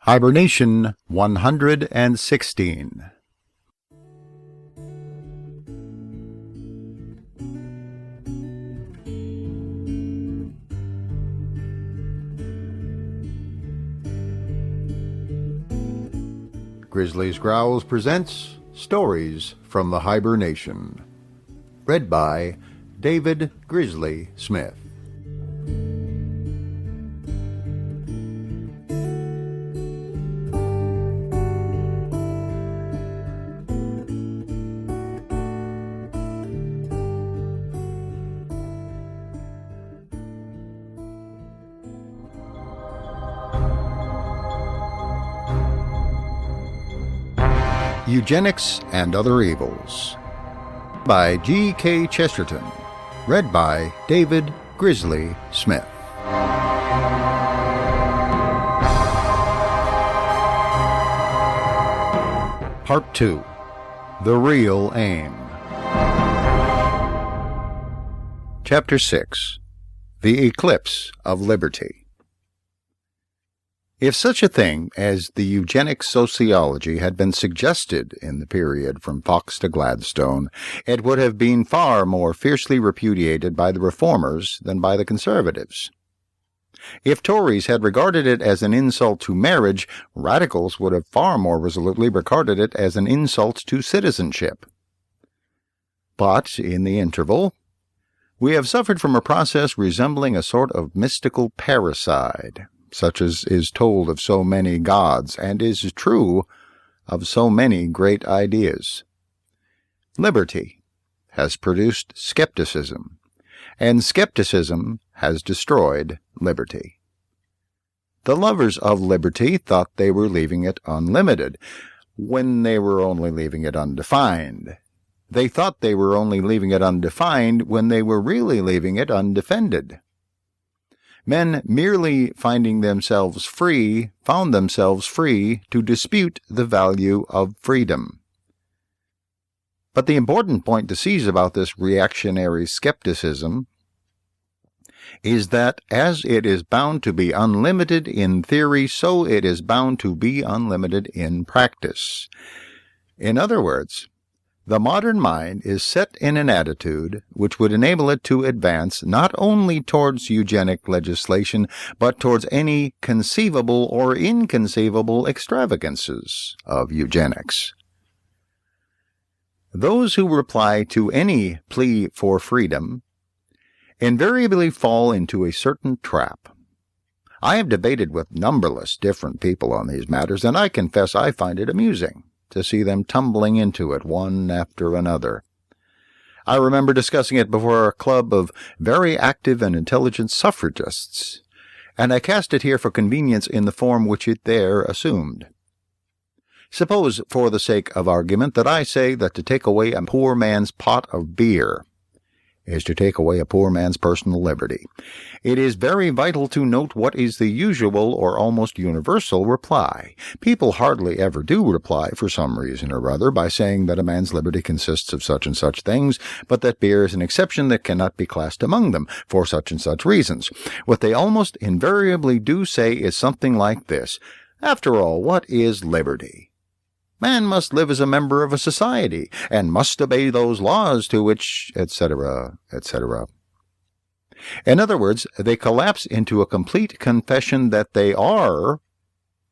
Hiber-Nation 116. Grizzly's Growls presents Stories from the Hiber-Nation. Read by David Grizzly Smith. Eugenics and Other Evils by G.K. Chesterton. Read by David Grizzly Smith. Part 2. The Real Aim. Chapter 6. The Eclipse of Liberty. If such a thing as the eugenic sociology had been suggested in the period from Fox to Gladstone, it would have been far more fiercely repudiated by the reformers than by the conservatives. If Tories had regarded it as an insult to marriage, radicals would have far more resolutely regarded it as an insult to citizenship. But, in the interval, we have suffered from a process resembling a sort of mystical parricide, such as is told of so many gods and is true of so many great ideas. Liberty has produced skepticism, and skepticism has destroyed liberty. The lovers of liberty thought they were leaving it unlimited, when they were only leaving it undefined. They thought they were only leaving it undefined when they were really leaving it undefended. Men merely finding themselves free found themselves free to dispute the value of freedom. But the important point to seize about this reactionary skepticism is that as it is bound to be unlimited in theory, so it is bound to be unlimited in practice. In other words, the modern mind is set in an attitude which would enable it to advance not only towards eugenic legislation, but towards any conceivable or inconceivable extravagances of eugenics. Those who reply to any plea for freedom invariably fall into a certain trap. I have debated with numberless different people on these matters, and I confess I find it amusing to see them tumbling into it one after another. I remember discussing it before a club of very active and intelligent suffragists, and I cast it here for convenience in the form which it there assumed. Suppose, for the sake of argument, that I say that to take away a poor man's pot of beer is to take away a poor man's personal liberty. It is very vital to note what is the usual or almost universal reply. People hardly ever do reply, for some reason or other, by saying that a man's liberty consists of such and such things, but that beer is an exception that cannot be classed among them, for such and such reasons. What they almost invariably do say is something like this: after all, what is liberty? Man must live as a member of a society, and must obey those laws to which, etc., etc. In other words, they collapse into a complete confession that they are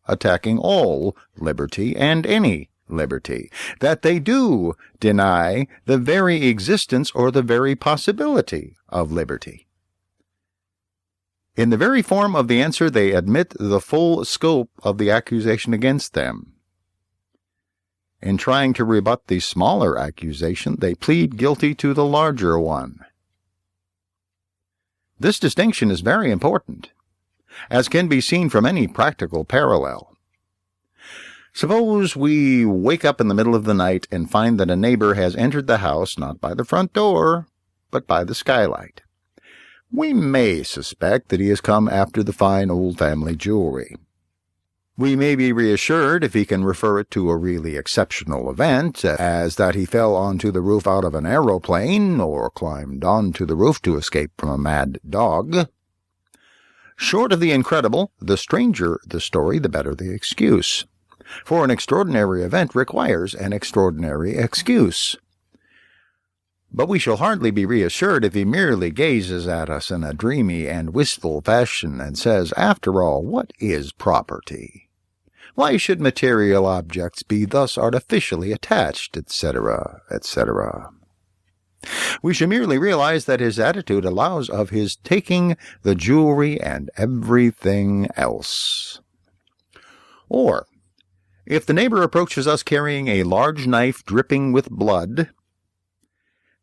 attacking all liberty and any liberty, that they do deny the very existence or the very possibility of liberty. In the very form of the answer, they admit the full scope of the accusation against them. In trying to rebut the smaller accusation, they plead guilty to the larger one. This distinction is very important, as can be seen from any practical parallel. Suppose we wake up in the middle of the night and find that a neighbor has entered the house not by the front door, but by the skylight. We may suspect that he has come after the fine old family jewelry. We may be reassured if he can refer it to a really exceptional event, as that he fell onto the roof out of an aeroplane, or climbed onto the roof to escape from a mad dog. Short of the incredible, the stranger the story, the better the excuse. For an extraordinary event requires an extraordinary excuse. But we shall hardly be reassured if he merely gazes at us in a dreamy and wistful fashion and says, after all, what is property? Why should material objects be thus artificially attached, etc., etc.? We should merely realize that his attitude allows of his taking the jewelry and everything else. Or, if the neighbor approaches us carrying a large knife dripping with blood,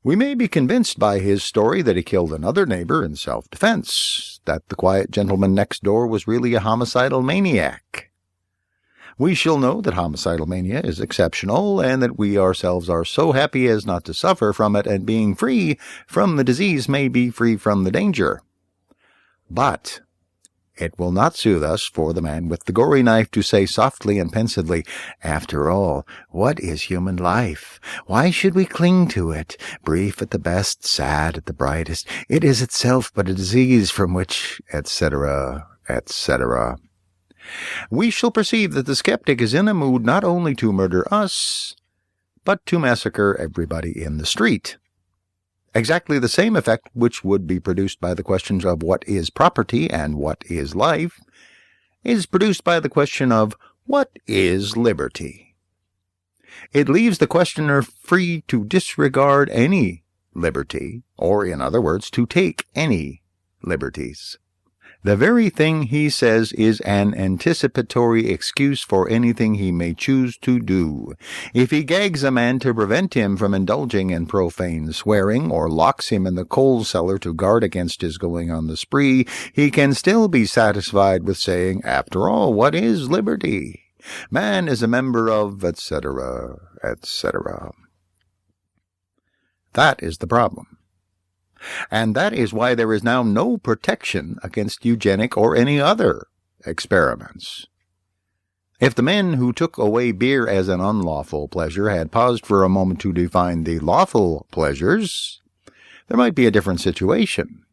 we may be convinced by his story that he killed another neighbor in self-defense, that the quiet gentleman next door was really a homicidal maniac. We shall know that homicidal mania is exceptional, and that we ourselves are so happy as not to suffer from it, and being free from the disease may be free from the danger. But it will not soothe us for the man with the gory knife to say softly and pensively, after all, what is human life? Why should we cling to it? Brief at the best, sad at the brightest. It is itself but a disease from which, etc., etc. We shall perceive that the skeptic is in a mood not only to murder us, but to massacre everybody in the street. Exactly the same effect which would be produced by the questions of what is property and what is life is produced by the question of what is liberty. It leaves the questioner free to disregard any liberty, or in other words, to take any liberties. The very thing he says is an anticipatory excuse for anything he may choose to do. If he gags a man to prevent him from indulging in profane swearing, or locks him in the coal cellar to guard against his going on the spree, he can still be satisfied with saying, after all, what is liberty? Man is a member of, etc., etc. That is the problem. And that is why there is now no protection against eugenic or any other experiments. If the men who took away beer as an unlawful pleasure had paused for a moment to define the lawful pleasures, there might be a different situation.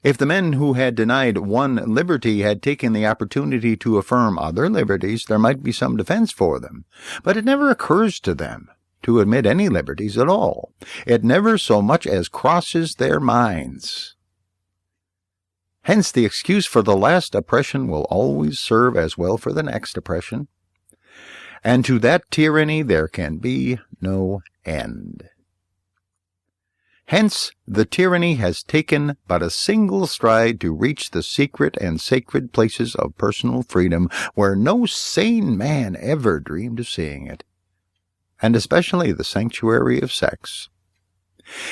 If the men who had denied one liberty had taken the opportunity to affirm other liberties, there might be some defense for them. But it never occurs to them to admit any liberties at all. It never so much as crosses their minds. Hence the excuse for the last oppression will always serve as well for the next oppression, and to that tyranny there can be no end. Hence the tyranny has taken but a single stride to reach the secret and sacred places of personal freedom where no sane man ever dreamed of seeing it, and especially the sanctuary of sex.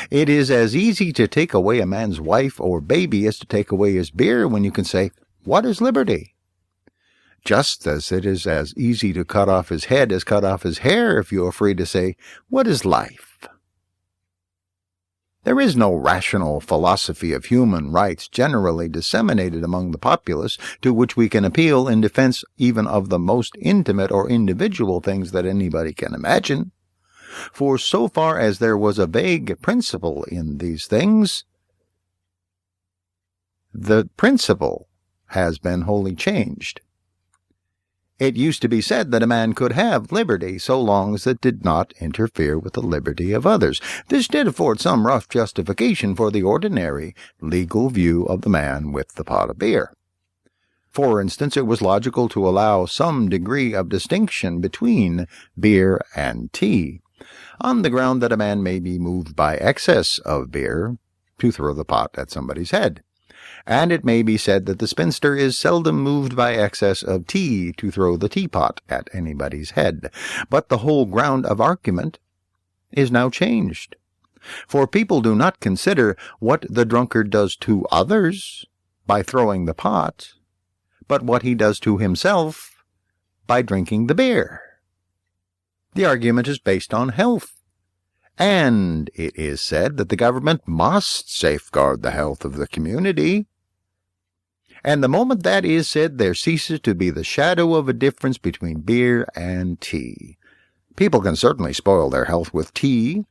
It is as easy to take away a man's wife or baby as to take away his beer when you can say, what is liberty? Just as it is as easy to cut off his head as cut off his hair if you are free to say, what is life? There is no rational philosophy of human rights generally disseminated among the populace to which we can appeal in defense even of the most intimate or individual things that anybody can imagine. For so far as there was a vague principle in these things, the principle has been wholly changed. It used to be said that a man could have liberty so long as it did not interfere with the liberty of others. This did afford some rough justification for the ordinary legal view of the man with the pot of beer. For instance, it was logical to allow some degree of distinction between beer and tea, on the ground that a man may be moved by excess of beer to throw the pot at somebody's head. And it may be said that the spinster is seldom moved by excess of tea to throw the teapot at anybody's head. But the whole ground of argument is now changed. For people do not consider what the drunkard does to others by throwing the pot, but what he does to himself by drinking the beer. The argument is based on health. And it is said that the government must safeguard the health of the community. And the moment that is said, there ceases to be the shadow of a difference between beer and tea. People can certainly spoil their health with tea,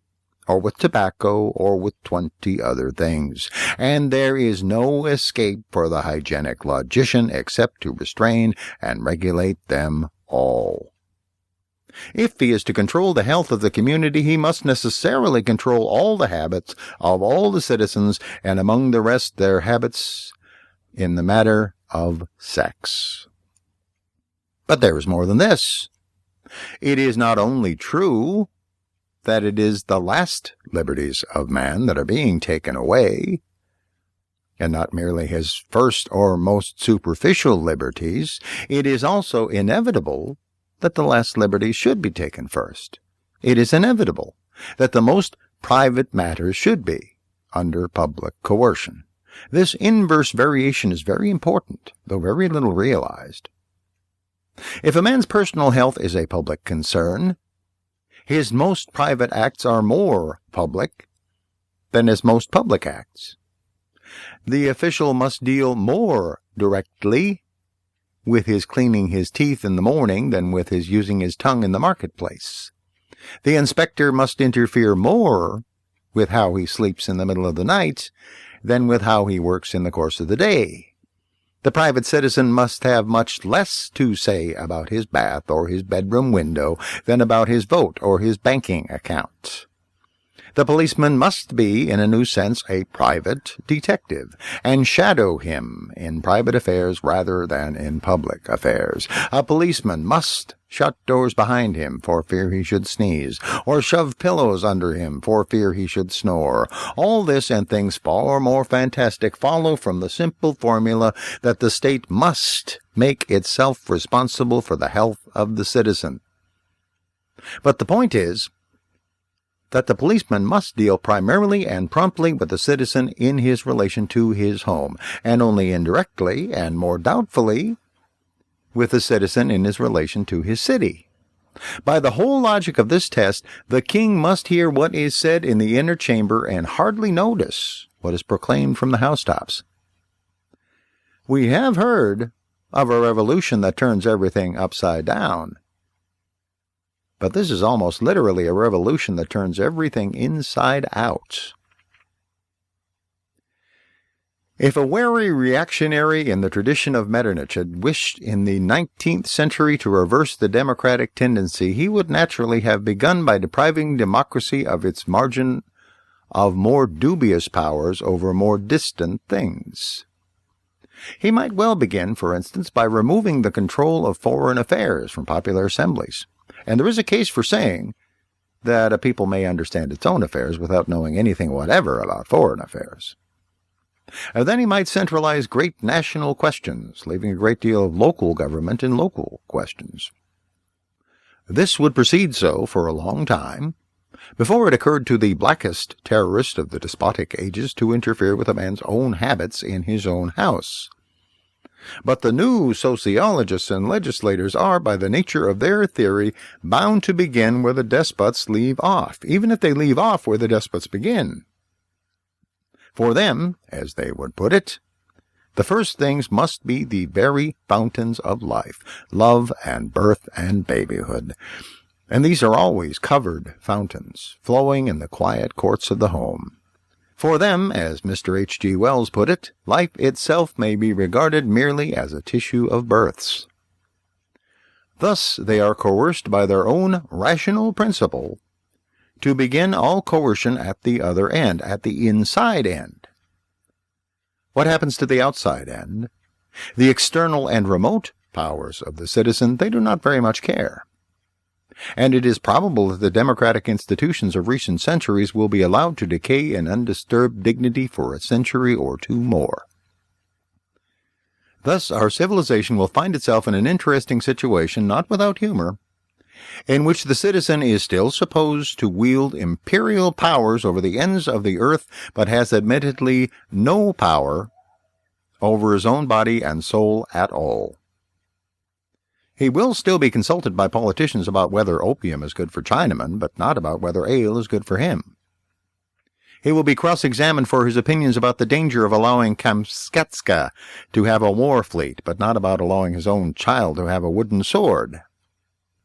or with tobacco, or with 20 other things. And there is no escape for the hygienic logician except to restrain and regulate them all. If he is to control the health of the community, he must necessarily control all the habits of all the citizens, and among the rest their habits in the matter of sex. But there is more than this. It is not only true that it is the last liberties of man that are being taken away, and not merely his first or most superficial liberties, it is also inevitable that the last liberties should be taken first. It is inevitable that the most private matters should be under public coercion. This inverse variation is very important, though very little realized. If a man's personal health is a public concern, his most private acts are more public than his most public acts. The official must deal more directly with his cleaning his teeth in the morning than with his using his tongue in the marketplace. The inspector must interfere more with how he sleeps in the middle of the night than with how he works in the course of the day. The private citizen must have much less to say about his bath or his bedroom window than about his vote or his banking account. The policeman must be, in a new sense, a private detective, and shadow him in private affairs rather than in public affairs. A policeman must shut doors behind him for fear he should sneeze, or shove pillows under him for fear he should snore. All this and things far more fantastic follow from the simple formula that the state must make itself responsible for the health of the citizen. But the point is that the policeman must deal primarily and promptly with the citizen in his relation to his home, and only indirectly and more doubtfully with the citizen in his relation to his city. By the whole logic of this test, the king must hear what is said in the inner chamber and hardly notice what is proclaimed from the housetops. We have heard of a revolution that turns everything upside down, but this is almost literally a revolution that turns everything inside out. If a wary reactionary in the tradition of Metternich had wished in the 19th century to reverse the democratic tendency, he would naturally have begun by depriving democracy of its margin of more dubious powers over more distant things. He might well begin, for instance, by removing the control of foreign affairs from popular assemblies. And there is a case for saying that a people may understand its own affairs without knowing anything whatever about foreign affairs. And then he might centralize great national questions, leaving a great deal of local government in local questions. This would proceed so for a long time, before it occurred to the blackest terrorist of the despotic ages to interfere with a man's own habits in his own house. But the new sociologists and legislators are, by the nature of their theory, bound to begin where the despots leave off, even if they leave off where the despots begin. For them, as they would put it, the first things must be the very fountains of life, love and birth and babyhood. And these are always covered fountains, flowing in the quiet courts of the home. For them, as Mr. H.G. Wells put it, life itself may be regarded merely as a tissue of births. Thus they are coerced by their own rational principle to begin all coercion at the other end, at the inside end. What happens to the outside end? The external and remote powers of the citizen, they do not very much care. And it is probable that the democratic institutions of recent centuries will be allowed to decay in undisturbed dignity for a century or two more. Thus our civilization will find itself in an interesting situation, not without humor, in which the citizen is still supposed to wield imperial powers over the ends of the earth, but has admittedly no power over his own body and soul at all. He will still be consulted by politicians about whether opium is good for Chinamen, but not about whether ale is good for him. He will be cross-examined for his opinions about the danger of allowing Kamskatka to have a war fleet, but not about allowing his own child to have a wooden sword.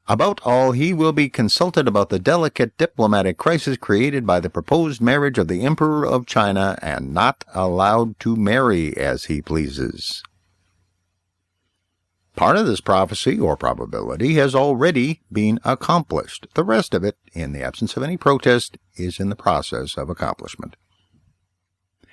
About all, he will be consulted about the delicate diplomatic crisis created by the proposed marriage of the Emperor of China, and not allowed to marry as he pleases. Part of this prophecy, or probability, has already been accomplished. The rest of it, in the absence of any protest, is in the process of accomplishment.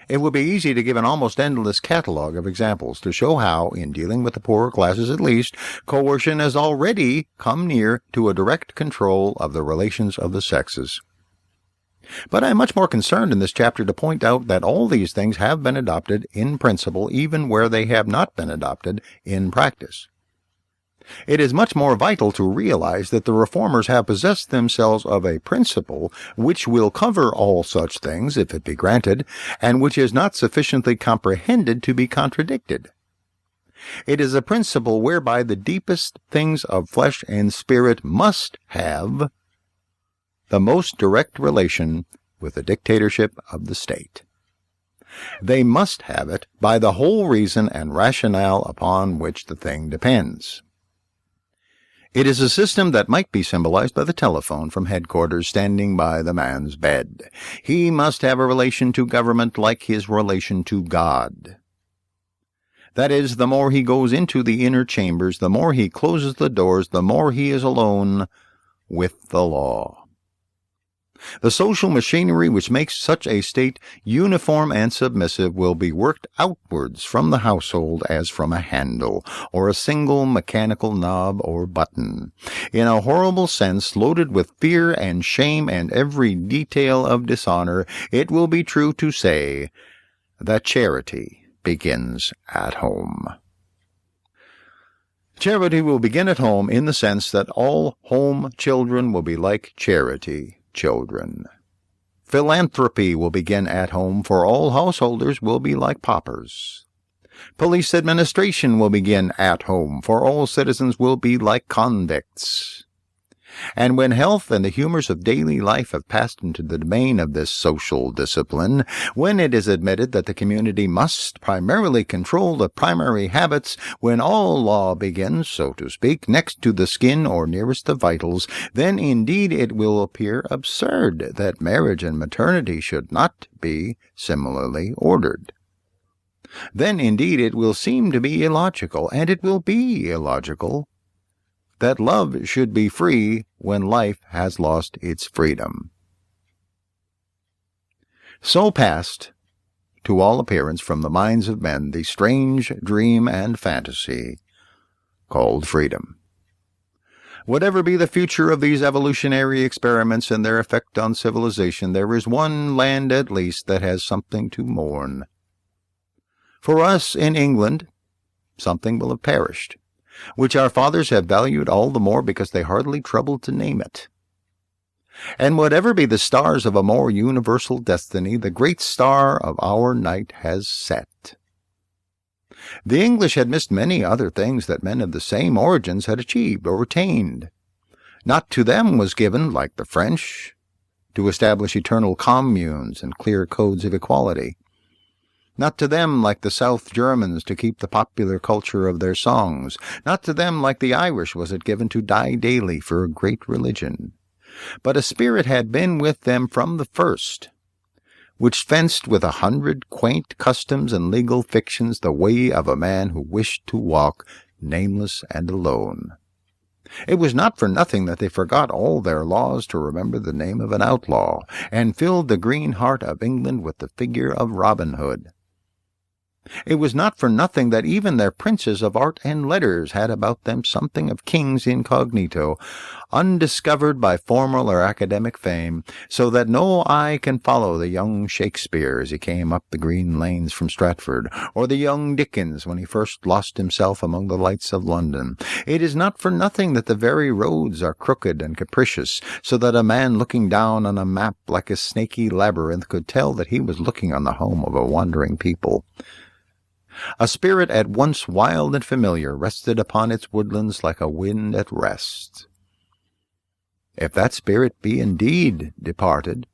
It would be easy to give an almost endless catalogue of examples to show how, in dealing with the poorer classes at least, coercion has already come near to a direct control of the relations of the sexes. But I am much more concerned in this chapter to point out that all these things have been adopted in principle, even where they have not been adopted in practice. It is much more vital to realize that the reformers have possessed themselves of a principle which will cover all such things, if it be granted, and which is not sufficiently comprehended to be contradicted. It is a principle whereby the deepest things of flesh and spirit must have the most direct relation with the dictatorship of the state. They must have it by the whole reason and rationale upon which the thing depends. It is a system that might be symbolized by the telephone from headquarters standing by the man's bed. He must have a relation to government like his relation to God. That is, the more he goes into the inner chambers, the more he closes the doors, the more he is alone with the law. The social machinery which makes such a state uniform and submissive will be worked outwards from the household as from a handle, or a single mechanical knob or button, in a horrible sense, loaded with fear and shame and every detail of dishonor. It will be true to say that charity begins at home. Charity will begin at home in the sense that all home children will be like charity children. Philanthropy will begin at home, for all householders will be like paupers. Police administration will begin at home, for all citizens will be like convicts. And when health and the humors of daily life have passed into the domain of this social discipline, when it is admitted that the community must primarily control the primary habits, when all law begins, so to speak, next to the skin or nearest the vitals, then indeed it will appear absurd that marriage and maternity should not be similarly ordered. Then indeed it will seem to be illogical, and it will be illogical, that love should be free when life has lost its freedom. So passed, to all appearance, from the minds of men the strange dream and fantasy called freedom. Whatever be the future of these evolutionary experiments and their effect on civilization, there is one land at least that has something to mourn. For us in England, something will have perished, which our fathers have valued all the more because they hardly troubled to name it. And whatever be the stars of a more universal destiny, the great star of our night has set. The English had missed many other things that men of the same origins had achieved or attained. Not to them was given, like the French, to establish eternal communes and clear codes of equality. Not to them, like the South Germans, to keep the popular culture of their songs. Not to them, like the Irish, was it given to die daily for a great religion. But a spirit had been with them from the first, which fenced with 100 quaint customs and legal fictions the way of a man who wished to walk nameless and alone. It was not for nothing that they forgot all their laws to remember the name of an outlaw, and filled the green heart of England with the figure of Robin Hood. It was not for nothing that even their princes of art and letters had about them something of kings incognito, undiscovered by formal or academic fame, so that no eye can follow the young Shakespeare as he came up the green lanes from Stratford, or the young Dickens when he first lost himself among the lights of London. It is not for nothing that the very roads are crooked and capricious, so that a man looking down on a map like a snaky labyrinth could tell that he was looking on the home of a wandering people. A spirit at once wild and familiar rested upon its woodlands like a wind at rest. If that spirit be indeed departed,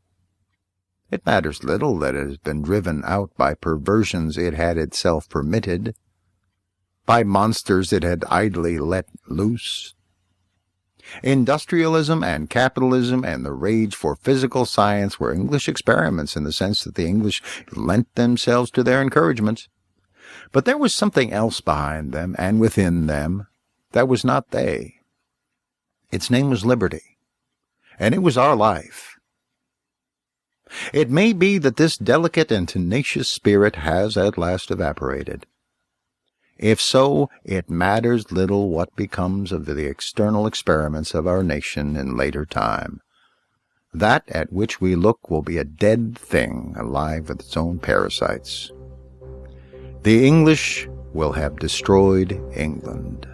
it matters little that it has been driven out by perversions it had itself permitted, by monsters it had idly let loose. Industrialism and capitalism and the rage for physical science were English experiments in the sense that the English lent themselves to their encouragement. But there was something else behind them and within them that was not they. Its name was liberty, and it was our life. It may be that this delicate and tenacious spirit has at last evaporated. If so, it matters little what becomes of the external experiments of our nation in later time. That at which we look will be a dead thing, alive with its own parasites. The English will have destroyed England.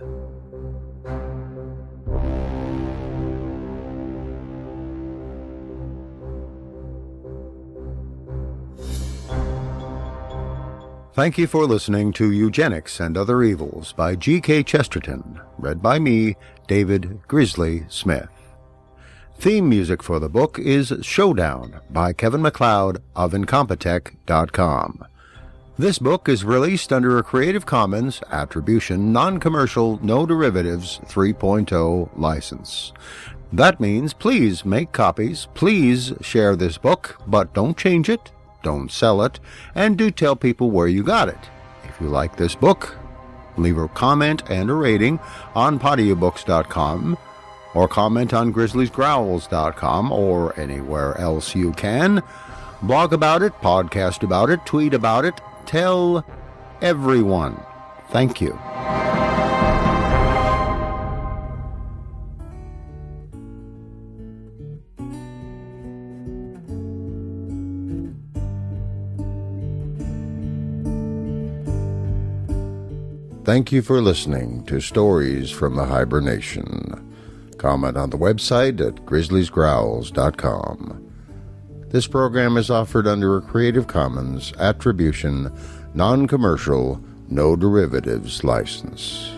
Thank you for listening to Eugenics and Other Evils by G.K. Chesterton, read by me, David Grizzly Smith. Theme music for the book is Showdown by Kevin MacLeod of Incompetech.com. This book is released under a Creative Commons Attribution, Non-Commercial, No Derivatives 3.0 license. That means please make copies, please share this book, but don't change it, don't sell it, and do tell people where you got it. If you like this book, leave a comment and a rating on podiobooks.com, or comment on grizzliesgrowls.com, or anywhere else you can. Blog about it, podcast about it, tweet about it, tell everyone. Thank you. Thank you for listening to Stories from the Hiber-Nation. Comment on the website at grizzliesgrowls.com. This program is offered under a Creative Commons Attribution, Non-Commercial, No Derivatives license.